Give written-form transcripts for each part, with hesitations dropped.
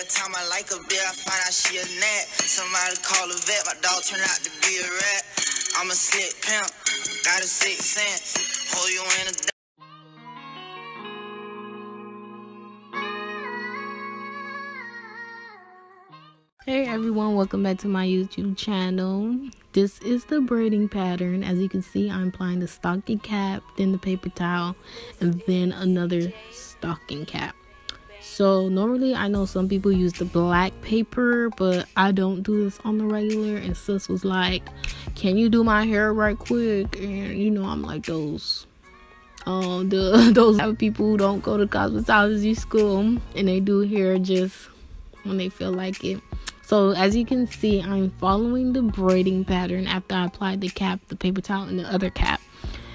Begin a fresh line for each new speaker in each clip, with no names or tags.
Every time I like a bitch, I find out she a gnat. Somebody call a vet, my dog turned out to be a rat. I'm a slick pimp, got a 6 cents. Hold you in a
Hey everyone, welcome back to my YouTube channel. This is the braiding pattern. As you can see, I'm applying the stocking cap, then the paper towel, and then another stocking cap. So normally I know some people use the black paper, but I don't do this on the regular. And sis was like, can you do my hair right quick? And you know, I'm like those those people who don't go to cosmetology school and they do hair just when they feel like it. So as you can see, I'm following the braiding pattern after I applied the cap, the paper towel, and the other cap.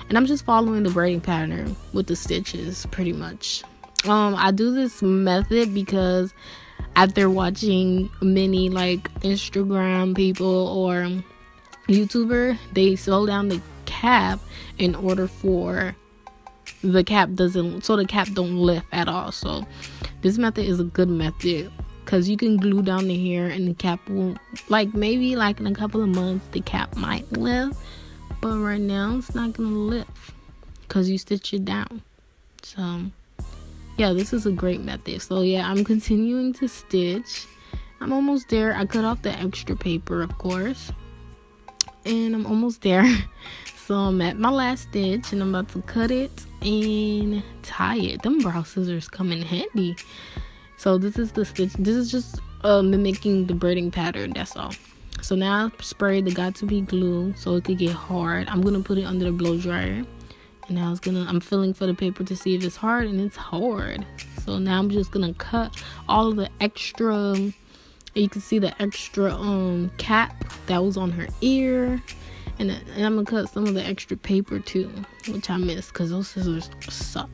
And I'm just following the braiding pattern with the stitches pretty much. I do this method because after watching many like Instagram people or YouTuber, they slow down the cap in order for the cap don't lift at all. So this method is a good method, because you can glue down the hair and the cap won't, like maybe like in a couple of months the cap might lift, but right now it's not gonna lift because you stitch it down. So yeah, this is a great method. So yeah, I'm continuing to stitch. I'm almost there. I cut off the extra paper, of course, and I'm almost there. So I'm at my last stitch and I'm about to cut it and tie it. Them brow scissors come in handy. So this is the stitch. This is just mimicking the braiding pattern, that's all. So now I sprayed the got to be glue so it could get hard. I'm gonna put it under the blow dryer, and now I'm feeling for the paper to see if it's hard, and it's hard. So now I'm just gonna cut all of the extra. You can see the extra cap that was on her ear, and I'm gonna cut some of the extra paper too, which I missed because those scissors suck.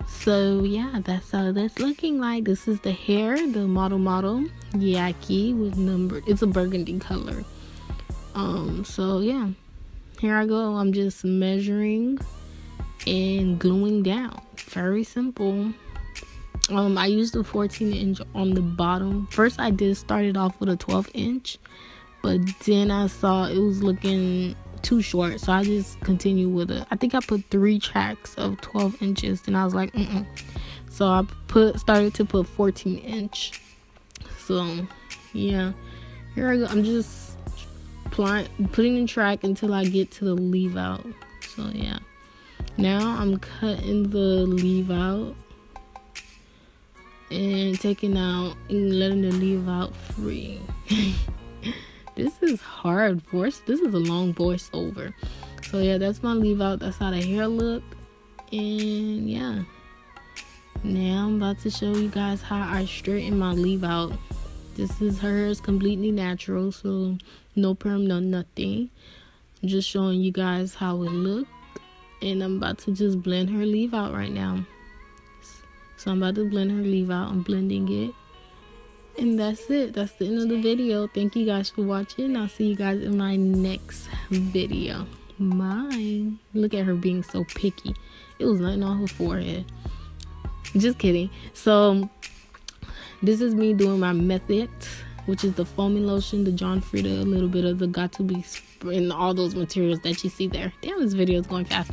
So yeah, that's how that's looking like. This is the hair, the model Yaki with numbered. It's a burgundy color. So yeah, here I go. I'm just measuring and gluing down. Very simple. I used the 14-inch on the bottom. First I did start it off with a 12-inch, but then I saw it was looking too short, so I just continued with it. I think I put 3 tracks of 12 inches, and I was like so I started to put 14-inch. So yeah, here I go. I'm just putting the track until I get to the leave out. So yeah, now I'm cutting the leave out and taking out and letting the leave out free. This is hard voice. This is a long voiceover. So yeah, that's my leave out. That's how the hair look. And yeah, now I'm about to show you guys how I straighten my leave out. This is hers, completely natural, so no perm, no nothing. I'm just showing you guys how it look, and I'm about to just blend her leave out right now. So I'm about to blend her leave out. I'm blending it. And that's it. That's the end of the video. Thank you guys for watching. I'll see you guys in my next video. Bye. Look at her being so picky. It was nothing on her forehead. Just kidding. So this is me doing my method, which is the foaming lotion, the John Frieda, a little bit of the got to be, and all those materials that you see there. Damn, this video is going fast.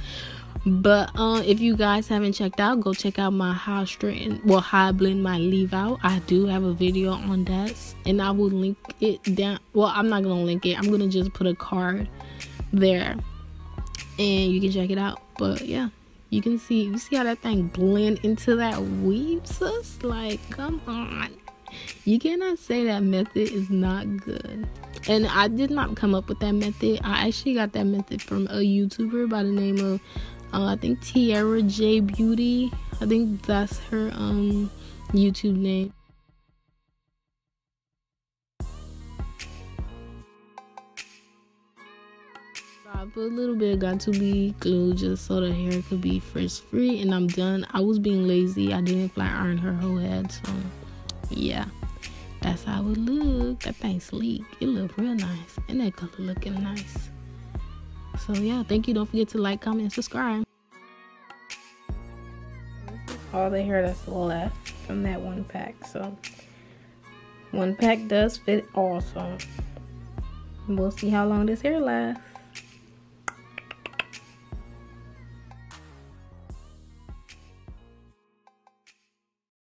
But if you guys haven't checked out, go check out my how I blend my leave out. I do have a video on that, and I will link it down. Well, I'm not gonna link it. I'm gonna just put a card there, and you can check it out. But yeah, you see how that thing blend into that weave, sis? Like, come on, you cannot say that method is not good. And I did not come up with that method. I actually got that method from a YouTuber by the name of I think Tiara J Beauty. I think that's her YouTube name. So I put a little bit of got to be glue just so the hair could be frizz free, and I'm done. I was being lazy. I didn't flat iron her whole head, so yeah, that's how it look. That thing sleek. It look real nice, and that color looking nice. So yeah, thank you. Don't forget to like, comment, and subscribe. This is all the hair that's left from that one pack. So One pack does fit awesome. We'll see how long this hair lasts.